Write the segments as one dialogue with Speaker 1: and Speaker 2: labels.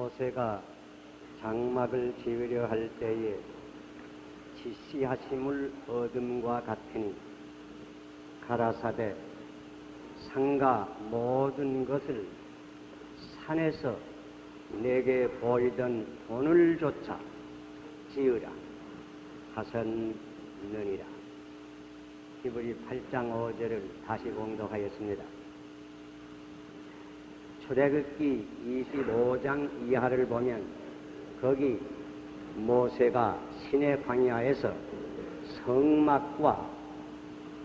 Speaker 1: 모세가 장막을 지으려 할 때에 지시하심을 얻음과 같으니 가라사대 상가 모든 것을 산에서 내게 보이던 돈을 조차 지으라 하셨느니라. 히브리 8장 5절을 다시 봉독하였습니다. 출애굽기 25장 이하를 보면 거기 모세가 시내 광야에서 성막과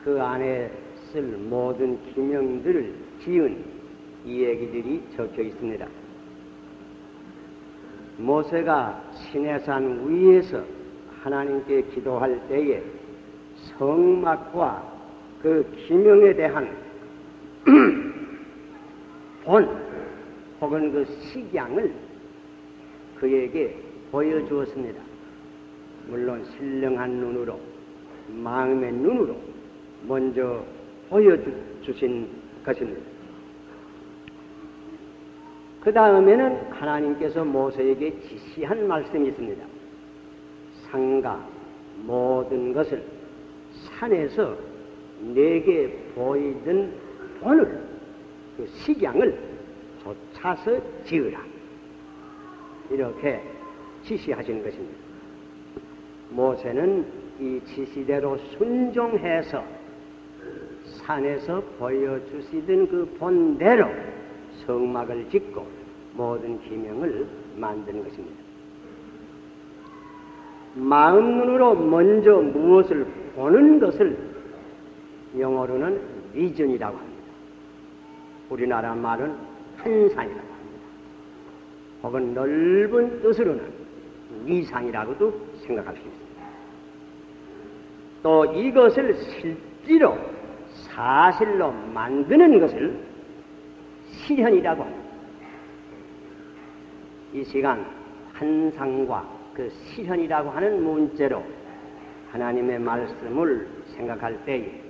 Speaker 1: 그 안에 쓸 모든 기명들을 지은 이 얘기들이 적혀 있습니다. 모세가 시내산 위에서 하나님께 기도할 때에 성막과 그 기명에 대한 본 혹은 그 식양을 그에게 보여주었습니다. 물론 신령한 눈으로, 마음의 눈으로 먼저 보여주신 것입니다. 그 다음에는 하나님께서 모세에게 지시한 말씀이 있습니다. 상가 모든 것을 산에서 내게 보이던 본을, 그 식양을 쫓아서 지으라. 이렇게 지시하신 것입니다. 모세는 이 지시대로 순종해서 산에서 보여주시던 그 본대로 성막을 짓고 모든 기명을 만드는 것입니다. 마음 눈으로 먼저 무엇을 보는 것을 영어로는 비전이라고 합니다. 우리나라 말은 환상이라고 합니다. 혹은 넓은 뜻으로는 위상이라고도 생각할 수 있습니다. 또 이것을 실제로 사실로 만드는 것을 실현이라고 합니다. 이 시간 환상과 그 실현이라고 하는 문제로 하나님의 말씀을 생각할 때에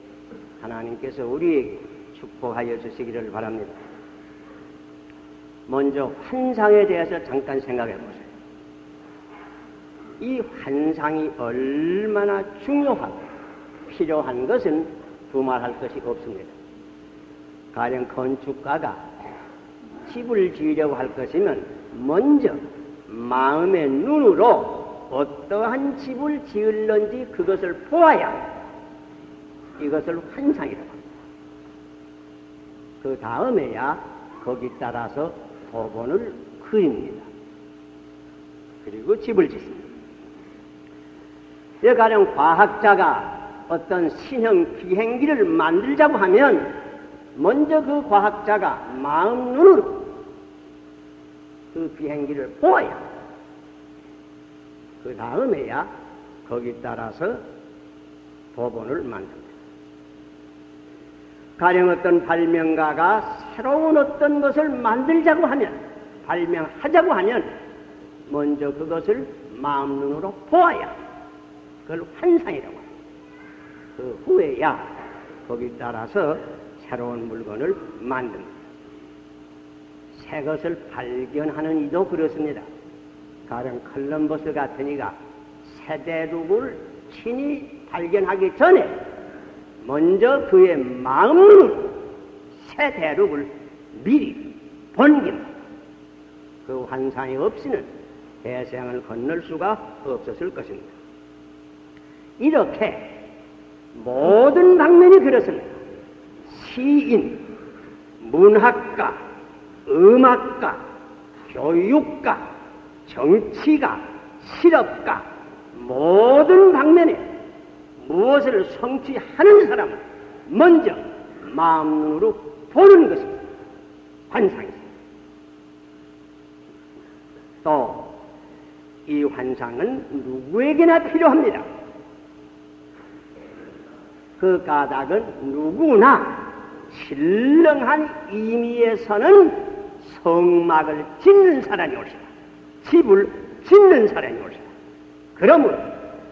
Speaker 1: 하나님께서 우리에게 축복하여 주시기를 바랍니다. 먼저 환상에 대해서 잠깐 생각해 보세요. 이 환상이 얼마나 중요하고 필요한 것은 두말할 것이 없습니다. 가령 건축가가 집을 지으려고 할 것이면 먼저 마음의 눈으로 어떠한 집을 지을런지 그것을 보아야 이것을 환상이라고 합니다. 그 다음에야 거기 따라서 도본을 그립니다. 그리고 집을 짓습니다. 가령 과학자가 어떤 신형 비행기를 만들자고 하면 먼저 그 과학자가 마음 눈으로 그 비행기를 보아야 그 다음에야 거기 따라서 도본을 만듭니다. 가령 어떤 발명가가 새로운 어떤 것을 만들자고 하면, 발명하자고 하면 먼저 그것을 마음 눈으로 보아야 그걸 환상이라고 합니다. 그 후에야 거기 따라서 새로운 물건을 만듭니다. 새 것을 발견하는 이도 그렇습니다. 가령 콜럼버스 같은 이가 새 대륙을 친히 발견하기 전에 먼저 그의 마음으로 새 대륙을 미리 번깁니다. 그 환상이 없이는 대서양을 건널 수가 없었을 것입니다. 이렇게 모든 방면이 그렇습니다. 시인, 문학가, 음악가, 교육가, 정치가, 실업가, 모든 방면에 무엇을 성취하는 사람은 먼저 마음 눈으로 보는 것입니다. 환상입니다. 또 이 환상은 누구에게나 필요합니다. 그 까닭은 누구나 신령한 의미에서는 성막을 짓는 사람이 올시다. 집을 짓는 사람이 올시다. 그러므로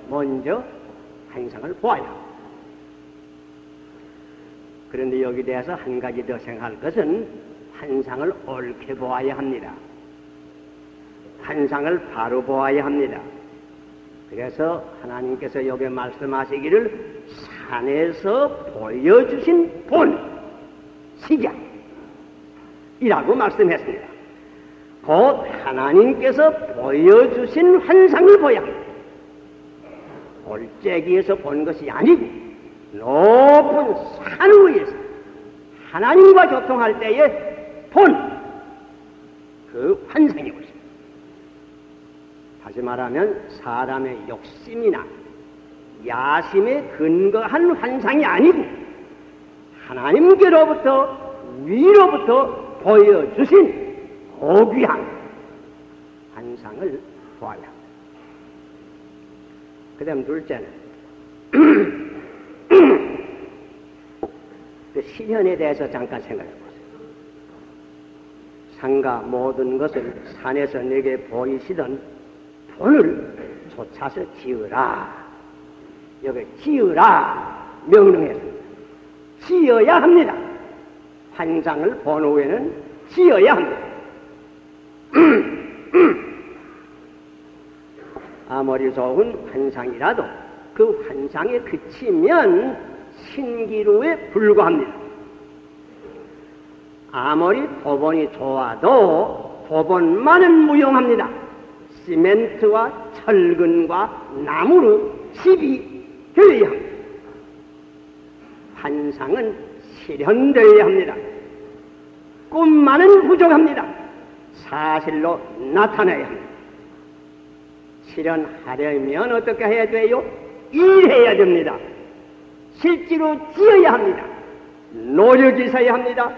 Speaker 1: 먼저 환상을 보아야 합니다. 그런데 여기 대해서 한 가지 더 생각할 것은 환상을 옳게 보아야 합니다. 환상을 바로 보아야 합니다. 그래서 하나님께서 여기 말씀하시기를 산에서 보여주신 본 식양이라고 말씀했습니다. 곧 하나님께서 보여주신 환상을 보야 합니다. 골짜기에서 본 것이 아니고 높은 산 위에서 하나님과 교통할 때에 본 그 환상이 옳습니다. 다시 말하면 사람의 욕심이나 야심에 근거한 환상이 아니고 하나님께로부터 위로부터 보여주신 고귀한 환상을 보아야 합니다. 그 다음 둘째는 그 시련에 대해서 잠깐 생각해 보세요. 산과 모든 것을 산에서 내게 보이시던 본을 쫓아서 지으라. 여기 지으라 명령했습니다. 지어야 합니다. 환상을 본 후에는 지어야 합니다. 아무리 좋은 환상이라도 그 환상에 그치면 신기루에 불과합니다. 아무리 도본이 좋아도 도본만은 무용합니다. 시멘트와 철근과 나무로 집이 되어야 합니다. 환상은 실현되어야 합니다. 꿈만은 부족합니다. 사실로 나타나야 합니다. 실현하려면 어떻게 해야 돼요? 일해야 됩니다. 실제로 지어야 합니다. 노력이 있어야 합니다.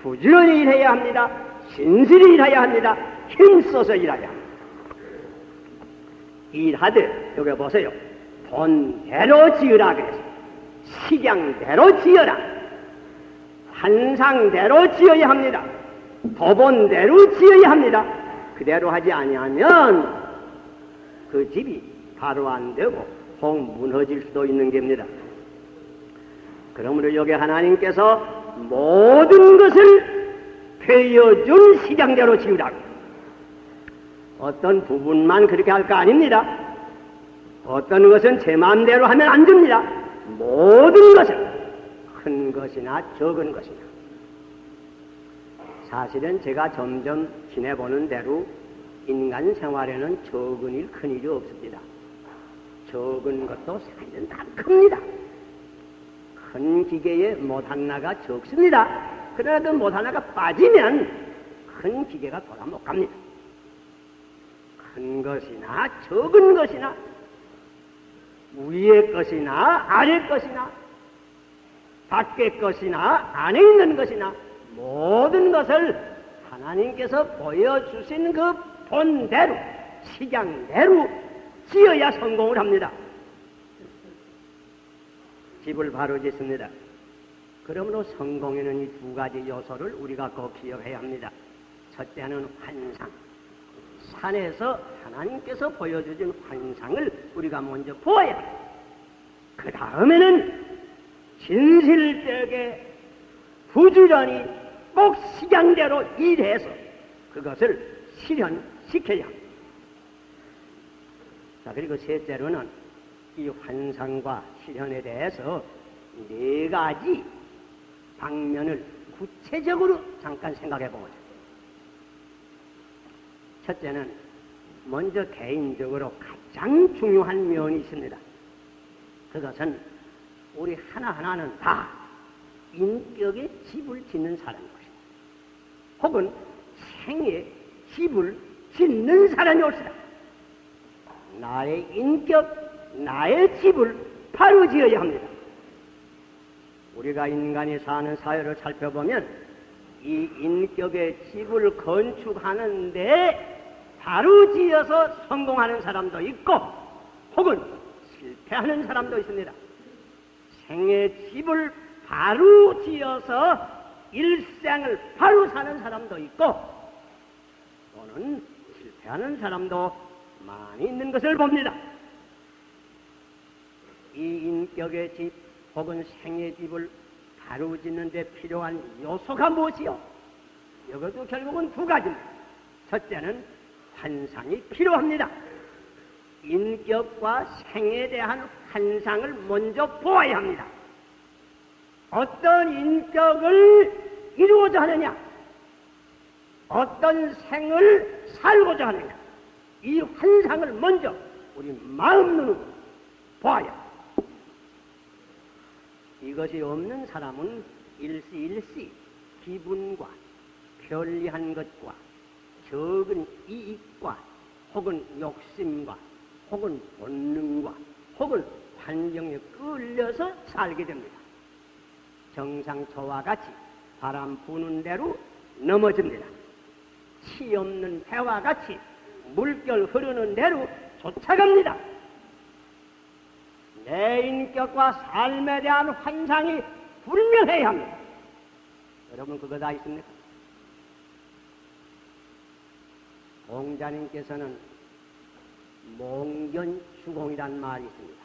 Speaker 1: 부지런히 일해야 합니다. 신실히 일해야 합니다. 힘써서 일해야 합니다. 일하되 여기 보세요. 본대로 지으라 그랬어요. 식양대로 지어라. 환상대로 지어야 합니다. 도본대로 지어야 합니다. 그대로 하지 아니하면 그 집이 바로 안 되고 혹 무너질 수도 있는 겁니다. 그러므로 여기 하나님께서 모든 것을 베어준 식양대로 지으라고. 어떤 부분만 그렇게 할 거 아닙니다. 어떤 것은 제 마음대로 하면 안 됩니다. 모든 것은 큰 것이나 적은 것이나. 사실은 제가 점점 지내보는 대로 인간 생활에는 적은 일, 큰 일이 없습니다. 적은 것도 사실은 다 큽니다. 큰 기계에 못 하나가 적습니다. 그러나 그 못 하나가 빠지면 큰 기계가 돌아 못 갑니다. 큰 것이나 적은 것이나 위의 것이나 아래 것이나 밖의 것이나 안에 있는 것이나 모든 것을 하나님께서 보여주신 그 본대로 식양대로 지어야 성공을 합니다. 집을 바로 짓습니다. 그러므로 성공에는 이 두 가지 요소를 우리가 꼭 기억해야 합니다. 첫째는 환상. 산에서 하나님께서 보여주신 환상을 우리가 먼저 보아야 합니다. 그 다음에는 진실되게 부지런히 꼭 식양대로 일해서 그것을 실현시켜야 합니다. 자, 그리고 셋째로는 이 환상과 실현에 대해서 네 가지 방면을 구체적으로 잠깐 생각해 보자. 첫째는 먼저 개인적으로 가장 중요한 면이 있습니다. 그것은 우리 하나하나는 다 인격의 집을 짓는 사람인 것입니다. 혹은 생의 집을 짓는 사람이 옳시다. 나의 인격, 나의 집을 바로 지어야 합니다. 우리가 인간이 사는 사회를 살펴보면 이 인격의 집을 건축하는데 바로 지어서 성공하는 사람도 있고 혹은 실패하는 사람도 있습니다. 생의 집을 바로 지어서 일생을 바로 사는 사람도 있고 또는 실패하는 사람도 많이 있는 것을 봅니다. 이 인격의 집 혹은 생의 집을 바로 짓는 데 필요한 요소가 무엇이요? 이것도 결국은 두 가지입니다. 첫째는 환상이 필요합니다. 인격과 생에 대한 환상을 먼저 보아야 합니다. 어떤 인격을 이루고자 하느냐, 어떤 생을 살고자 하느냐, 이 환상을 먼저 우리 마음 눈으로 보아야 합니다. 이것이 없는 사람은 일시일시 기분과 편리한 것과 적은 이익과 혹은 욕심과 혹은 본능과 혹은 환경에 끌려서 살게 됩니다. 정상초와 같이 바람 부는 대로 넘어집니다. 치 없는 배와 같이 물결 흐르는 대로 쫓아갑니다. 내 인격과 삶에 대한 환상이 분명해야 합니다. 여러분 그거 다 있습니까? 공자님께서는 몽견주공이란 말이 있습니다.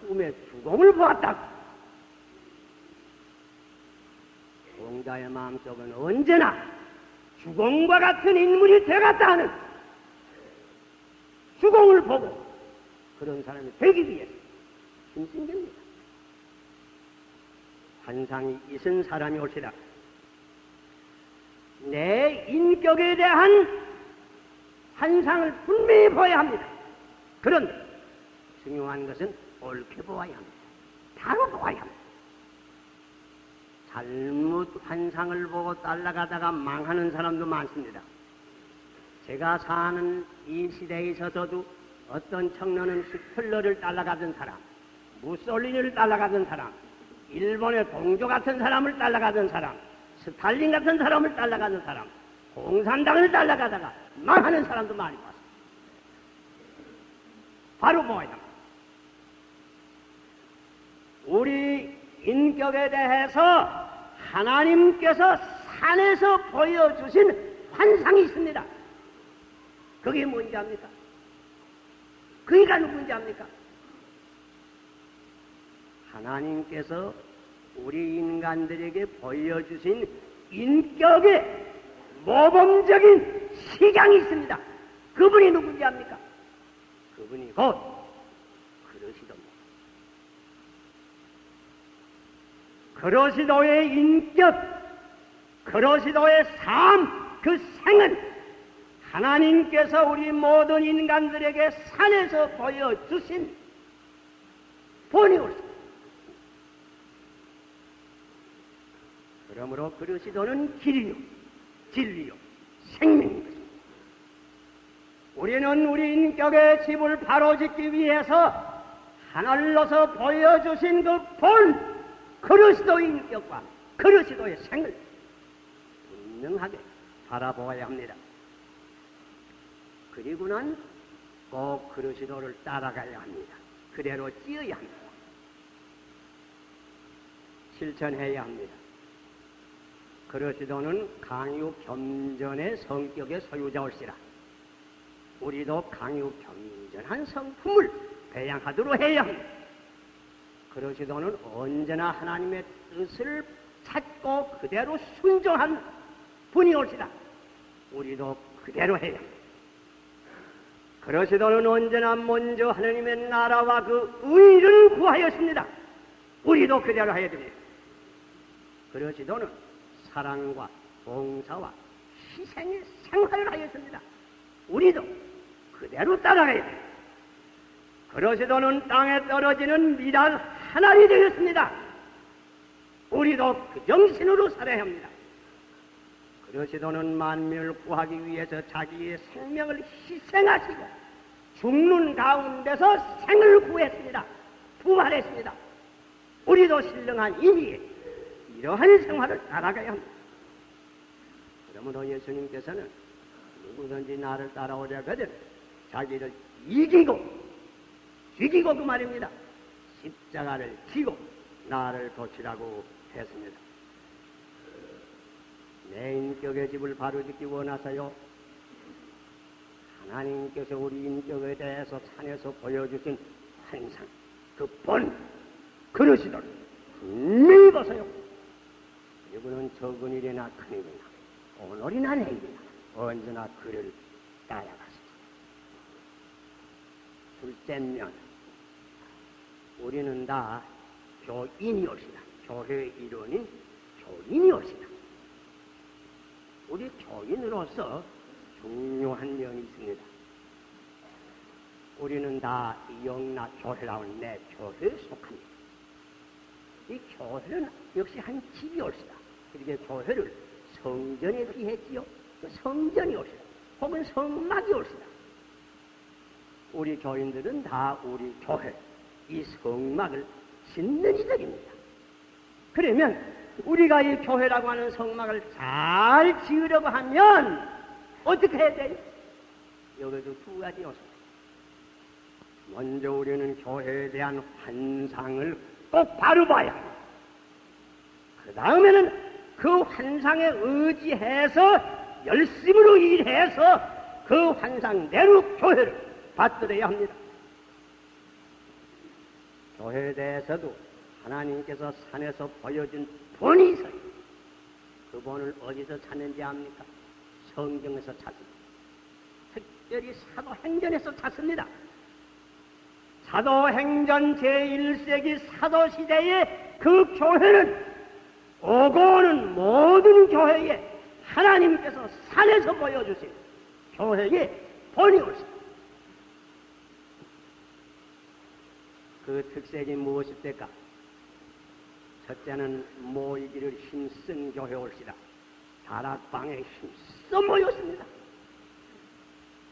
Speaker 1: 꿈에 주공을 보았다고. 공자의 마음속은 언제나 주공과 같은 인물이 되었다 하는 주공을 보고 그런 사람이 되기 위해서 힘쓴겁니다. 환상이 있은 사람이 올시라. 내 인격에 대한 환상을 분명히 보아야 합니다. 그런데 중요한 것은 옳게 보아야 합니다. 바로 보아야 합니다. 잘못 환상을 보고 따라가다가 망하는 사람도 많습니다. 제가 사는 이 시대에 있어서도 어떤 청년은 히틀러를 따라가던 사람, 무솔리니를 따라가던 사람, 일본의 동조 같은 사람을 따라가던 사람, 스탈린 같은 사람을 따라가던 사람, 공산당을 따라가다가 망하는 사람도 많이 봤습니다. 바로 뭐냐? 우리 인격에 대해서 하나님께서 산에서 보여주신 환상이 있습니다. 그게 뭔지 압니까? 그이가 누군지 압니까? 하나님께서 우리 인간들에게 보여주신 인격의 모범적인 시장이 있습니다. 그분이 누군지 압니까? 그분이 곧 그러시도입니다. 그러시도의 인격, 그러시도의 삶, 그 생은 하나님께서 우리 모든 인간들에게 산에서 보여주신 본이 옳습니다. 그러므로 그러시도는 길이요, 진리요, 생명입니다. 우리는 우리 인격의 집을 바로 짓기 위해서 하늘로서 보여주신 그 본, 그리스도의 인격과 그리스도의 생을 분명하게 바라보아야 합니다. 그리고는 꼭 그리스도를 따라가야 합니다. 그대로 찌어야 합니다. 실천해야 합니다. 그리스도는 강유 겸전의 성격의 소유자올시라. 우리도 강유 겸전한 성품을 배양하도록 해야 합니다. 그리스도는 언제나 하나님의 뜻을 찾고 그대로 순종한 분이 올시다. 우리도 그대로 해야 합니다. 그리스도는 언제나 먼저 하나님의 나라와 그 의를 구하였습니다. 우리도 그대로 해야 됩니다. 그리스도는 사랑과 봉사와 희생의 생활을 하였습니다. 우리도 그대로 따라가야 됩니다. 그리스도는 땅에 떨어지는 미랄 하나이 되었습니다. 우리도 그 정신으로 살아야 합니다. 그리스도는 만민을 구하기 위해서 자기의 생명을 희생하시고 죽는 가운데서 생을 구했습니다. 부활했습니다. 우리도 신령한 이미에 이러한 생활을 따라가야 합니다. 그러므로 예수님께서는 누구든지 나를 따라오려거든 자기를 이기고 죽이고 그 말입니다. 십자가를 지고 나를 도치라고 했습니다. 내 인격의 집을 바로 짓기 원하서요. 하나님께서 우리 인격에 대해서 산에서 보여주신 환상, 그 본, 그릇이들 분명히 보세요. 그리고는 적은 일이나 큰 일이나 오늘이나 내일이나 언제나 그를 따라가시죠. 둘째면 우리는 다 교인이옵시다. 교회 일원인 교인이옵시다. 우리 교인으로서 중요한 면이 있습니다. 우리는 다 영락 교회라는 내 교회에 속합니다. 이 교회는 역시 한 집이옵시다. 그렇게 교회를 성전에 비했지요. 성전이 옵시다. 혹은 성막이 옵시다. 우리 교인들은 다 우리 교회, 이 성막을 짓는 이들입니다. 그러면 우리가 이 교회라고 하는 성막을 잘 지으려고 하면 어떻게 해야 돼요? 여기도 두 가지 요소입니다. 먼저 우리는 교회에 대한 환상을 꼭 바로 봐야 합니다. 그 다음에는 그 환상에 의지해서 열심으로 일해서 그 환상대로 교회를 받들어야 합니다. 교회에 대해서도 하나님께서 산에서 보여준 본이 있어요. 그 본을 어디서 찾는지 압니까? 성경에서 찾습니다. 특별히 사도행전에서 찾습니다. 사도행전 제1세기 사도시대의 그 교회는 오고 오는 모든 교회에 하나님께서 산에서 보여주신 교회의 본이 옳습니다. 그 특색이 무엇일까? 첫째는 모이기를 힘쓴 교회 옳시다. 다락방에 힘써 모였습니다.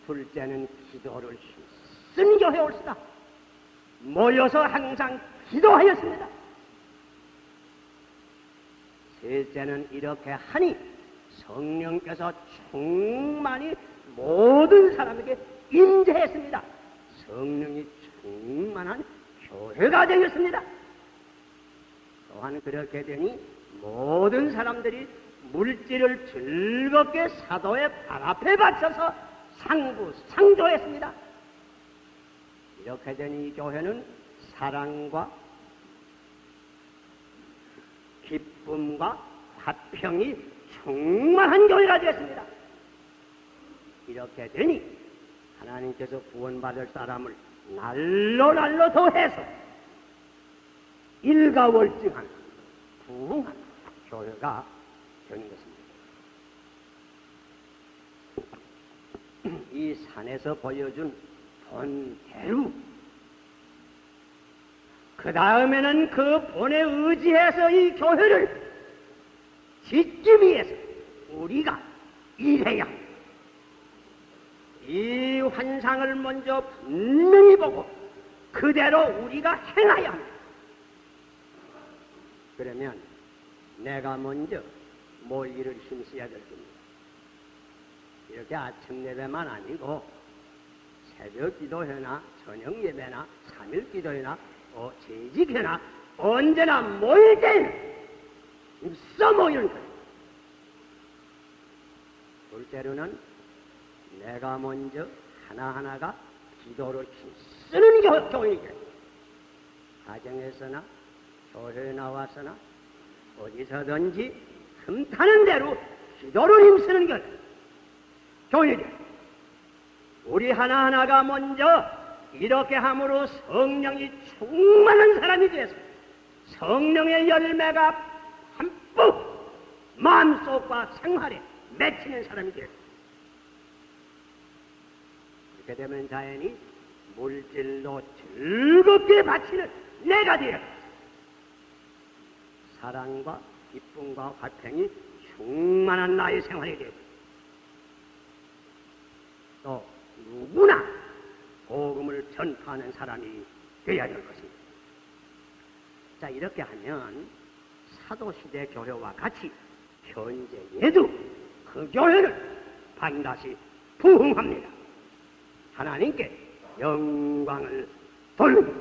Speaker 1: 둘째는 기도를 힘쓴 교회 옳시다. 모여서 항상 기도하였습니다. 셋째는 이렇게 하니 성령께서 충만히 모든 사람에게 임재했습니다. 성령이 충만한 교회가 되었습니다. 또한 그렇게 되니 모든 사람들이 물질을 즐겁게 사도의 발 앞에 바쳐서 상조했습니다. 이렇게 되니 이 교회는 사랑과 기쁨과 화평이 충만한 교회가 되었습니다. 이렇게 되니 하나님께서 구원받을 사람을 날로 더해서 일가월증한 부흥한 교회가 되는 것입니다. 이 산에서 보여준 본대로 그 다음에는 그 본에 의지해서 이 교회를 짓기 위해서 우리가 일해야 합니다. 이 환상을 먼저 분명히 보고 그대로 우리가 행해야 합니다. 그러면 내가 먼저 모이기를 힘써야 될 겁니다. 이렇게 아침 예배만 아니고 새벽 기도회나 저녁 예배나 3일 기도회나 재직회나 언제나 모일 때는 힘써 모이는 거예요. 둘째로는 내가 먼저 하나하나가 기도를 힘쓰는 교인이죠. 가정에서나 교회에 나와서나 어디서든지 흠타는 대로 기도를 힘쓰는 것 교인이죠. 우리 하나하나가 먼저 이렇게 함으로 성령이 충만한 사람이 되어서 성령의 열매가 한뿍 마음속과 생활에 맺히는 사람이 되어서 이렇게 되면 자연히 물질로 즐겁게 바치는 내가 되어 사랑과 기쁨과 화평이 충만한 나의 생활이 되어 또 누구나 복음을 전파하는 사람이 되어야 될 것입니다. 자, 이렇게 하면 사도시대 교회와 같이 현재에도 그 교회는 반드시 부흥합니다. 하나님께 영광을 돌립니다.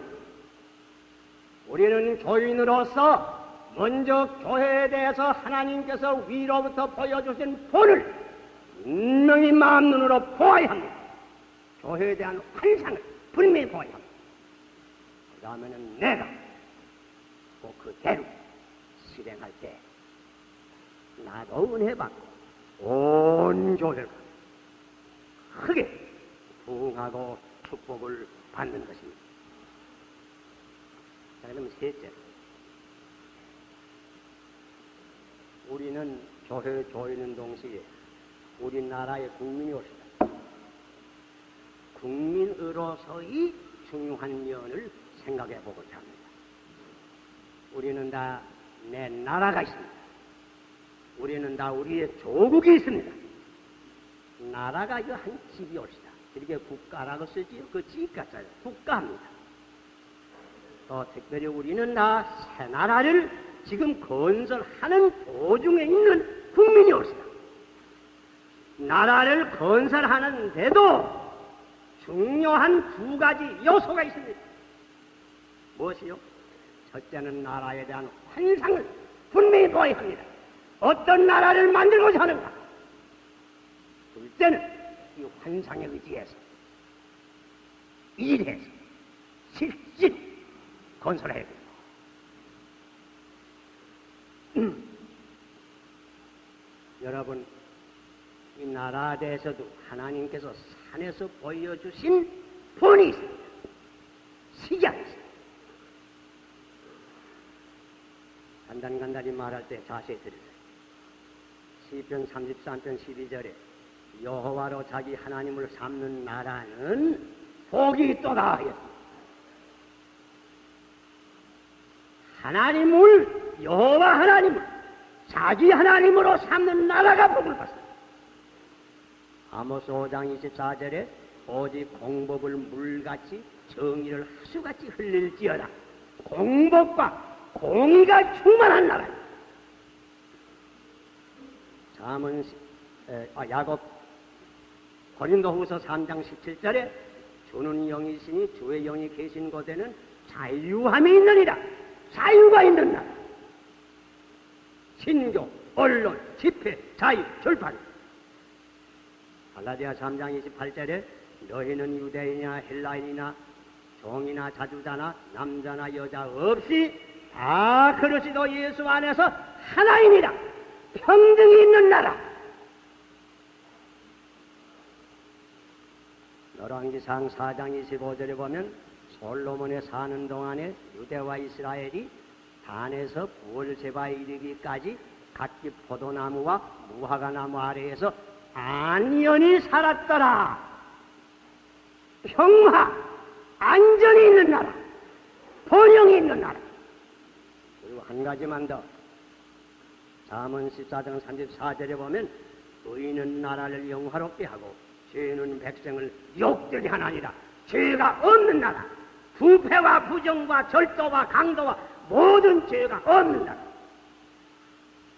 Speaker 1: 우리는 교인으로서 먼저 교회에 대해서 하나님께서 위로부터 보여주신 본을 분명히 마음 눈으로 보아야 합니다. 교회에 대한 환상을 분명히 보아야 합니다. 그 다음에는 내가 꼭 그대로 실행할 때 나도 은혜 받고 온 교회가 크게 부흥하고 축복을 받는 것입니다. 자, 그럼 셋째, 우리는 교회에 조이는 동시에 우리나라의 국민이 옳습니다. 국민으로서의 중요한 면을 생각해 보고자 합니다. 우리는 다 내 나라가 있습니다. 우리는 다 우리의 조국이 있습니다. 나라가 이거 한 집이 옳시다. 이렇게 국가라고 쓰지요. 그 집가 써요. 국가입니다. 또 특별히 우리는 다 새 나라를 지금 건설하는 도중에 있는 국민이 옳시다. 나라를 건설하는데도 중요한 두 가지 요소가 있습니다. 무엇이요? 첫째는 나라에 대한 환상을 분명히 보아야 합니다. 어떤 나라를 만들고자 하는가? 둘째는 이 환상에 의지해서 일해서 실질 건설해야 됩니다. 여러분, 이 나라에 대해서도 하나님께서 산에서 보여주신 본이 있습니다. 시작이 있습니다. 간단히 말할 때 자세히 들으세요. 시편 33편 12절에 여호와로 자기 하나님을 삼는 나라는 복이 있도다 하였습니다. 하나님을, 여호와 하나님을 자기 하나님으로 삼는 나라가 복을 받습니다. 아모스 5장 24절에 오직 공복을 물같이 정의를 하수같이 흘릴지어다. 공복과 공의가 충만한 나라입니다. 야곱 고린도후서 3장 17절에 주는 영이시니 주의 영이 계신 곳에는 자유함이 있느니라. 자유가 있는 나라. 신교, 언론, 집회, 자유, 절판. 갈라디아 3장 28절에 너희는 유대인이나 헬라인이나 종이나 자주자나 남자나 여자 없이 다 그리스도 예수 안에서 하나이니라. 평등이 있는 나라. 열왕기상 4장 25절에 보면 솔로몬에 사는 동안에 유대와 이스라엘이 단에서 부월세바에 이르기까지 각기 포도나무와 무화과나무 아래에서 안연히 살았더라. 평화, 안전이 있는 나라, 번영이 있는 나라. 그리고 한 가지만 더. 잠언 14장 34절에 보면 의인은 나라를 영화롭게 하고 죄는 백성을 욕되게 하나니라. 죄가 없는 나라, 부패와 부정과 절도와 강도와 모든 죄가 없는 나라,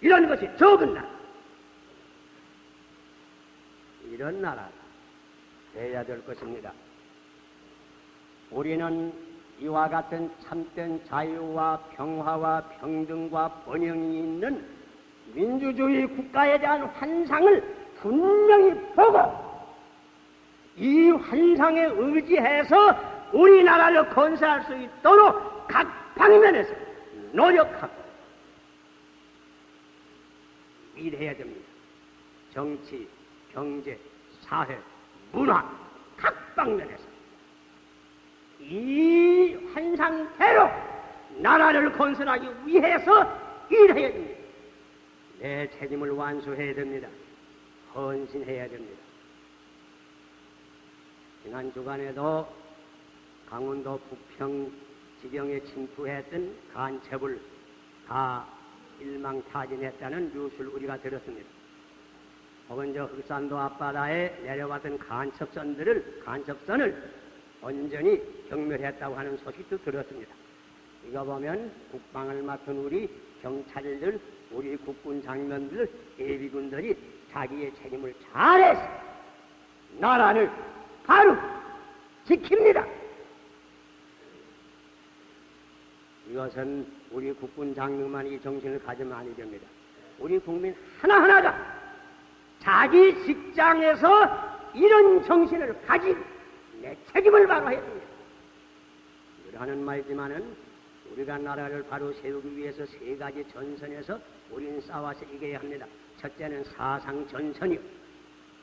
Speaker 1: 이런 것이 적은 나라, 이런 나라가 돼야 될 것입니다. 우리는 이와 같은 참된 자유와 평화와 평등과 번영이 있는 민주주의 국가에 대한 환상을 분명히 보고 이 환상에 의지해서 우리나라를 건설할 수 있도록 각 방면에서 노력하고 일해야 됩니다. 정치, 경제, 사회, 문화 각 방면에서 이 환상대로 나라를 건설하기 위해서 일해야 됩니다. 내 책임을 완수해야 됩니다. 헌신해야 됩니다. 지난 주간에도 강원도 북평 지경에 침투했던 간첩을 다 일망타진했다는 뉴스를 우리가 들었습니다. 혹은 저 흑산도 앞바다에 내려왔던 간첩선을 온전히 경멸했다고 하는 소식도 들었습니다. 이거 보면 국방을 맡은 우리 경찰들, 우리 국군 장병들, 예비군들이 자기의 책임을 잘해서 나라를 바로 지킵니다. 이것은 우리 국군 장병만 이 정신을 가지면 아니 됩니다. 우리 국민 하나하나가 자기 직장에서 이런 정신을 가지고 내 책임을 바로 해야 됩니다. 늘 하는 말이지만은 우리가 나라를 바로 세우기 위해서 세 가지 전선에서 우리는 싸워서 이겨야 합니다. 첫째는 사상 전선이요.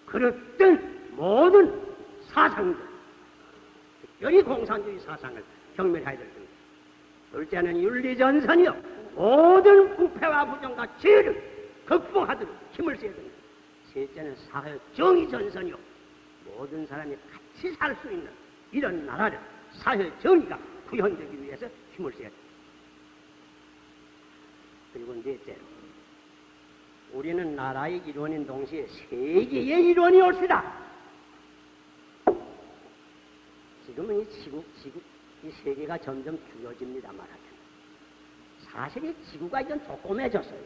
Speaker 1: 그릇된 모든 사상들, 특별히 공산주의 사상을 경멸해야 될 겁니다. 둘째는 윤리전선이요. 모든 부패와 부정과 죄를 극복하도록 힘을 써야 됩니다. 셋째는 사회정의전선이요. 모든 사람이 같이 살 수 있는 이런 나라를 사회정의가 구현되기 위해서 힘을 써야 됩니다. 그리고 넷째로 우리는 나라의 일원인 동시에 세계의 일원이 올시다. 지금은 이 세계가 점점 줄어집니다. 말하자면 사실 이 지구가 이건 조그매졌어요.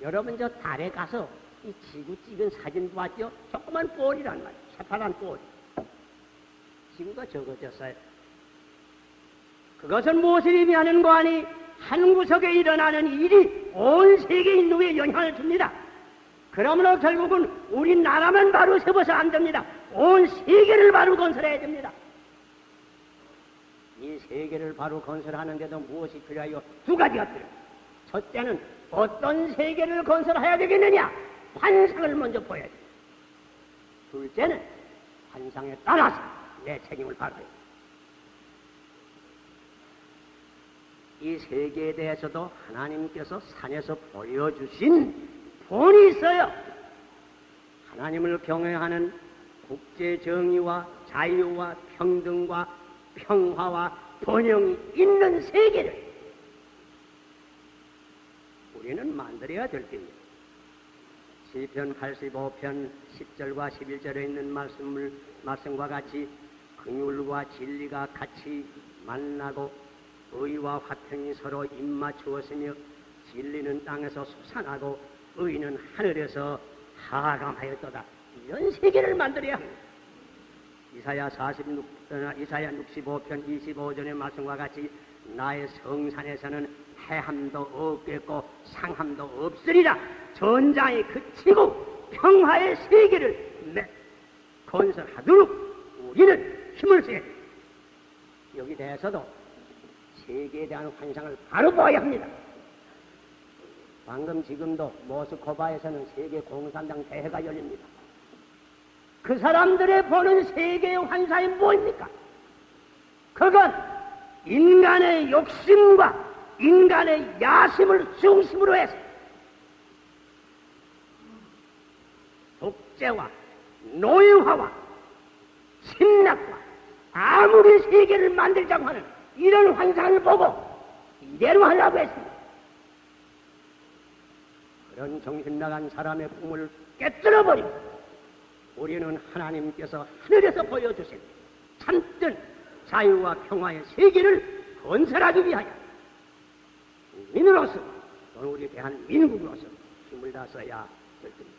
Speaker 1: 여러분 저 달에 가서 이 지구 찍은 사진 봤죠? 조그만 볼이란 말이에요. 새파란 볼. 지구가 적어졌어요. 그것은 무엇을 의미하는 거 아니? 한 구석에 일어나는 일이 온 세계 인류에 영향을 줍니다. 그러므로 결국은 우리나라만 바로 세워서 안 됩니다. 온 세계를 바로 건설해야 됩니다. 이 세계를 바로 건설하는데도 무엇이 필요해요? 두 가지가 필요해요. 첫째는 어떤 세계를 건설해야 되겠느냐? 환상을 먼저 보여야 돼요. 둘째는 환상에 따라서 내 책임을 받아야 돼요. 이 세계에 대해서도 하나님께서 산에서 보여주신 본이 있어요. 하나님을 경외하는 국제정의와 자유와 평등과 평화와 번영이 있는 세계를 우리는 만들어야 될 겁니다. 시편 85편 10절과 11절에 있는 말씀과 같이 긍휼과 진리가 같이 만나고 의와 화평이 서로 입맞추었으며 진리는 땅에서 솟아나고 의는 하늘에서 하감하였도다. 이런 세계를 만들어야 합니다. 이사야 65편 25절의 말씀과 같이 나의 성산에서는 해함도 없겠고 상함도 없으리라. 전장이 그치고 평화의 세계를 건설하도록 우리는 힘을 써야 됩니다. 여기 대해서도 세계에 대한 환상을 바로 보아야 합니다. 방금 지금도 모스크바에서는 세계 공산당 대회가 열립니다. 그 사람들의 보는 세계의 환상이 뭡니까? 그건 인간의 욕심과 인간의 야심을 중심으로 해서 독재와 노예화와 침략과 아무리 세계를 만들자고 하는 이런 환상을 보고 이대로 하려고 했습니다. 그런 정신 나간 사람의 꿈을 깨뜨려버리고 우리는 하나님께서 하늘에서 보여주신 참된 자유와 평화의 세계를 건설하기 위하여 국민으로서 또는 우리 대한민국으로서 힘을 다써야 될 겁니다.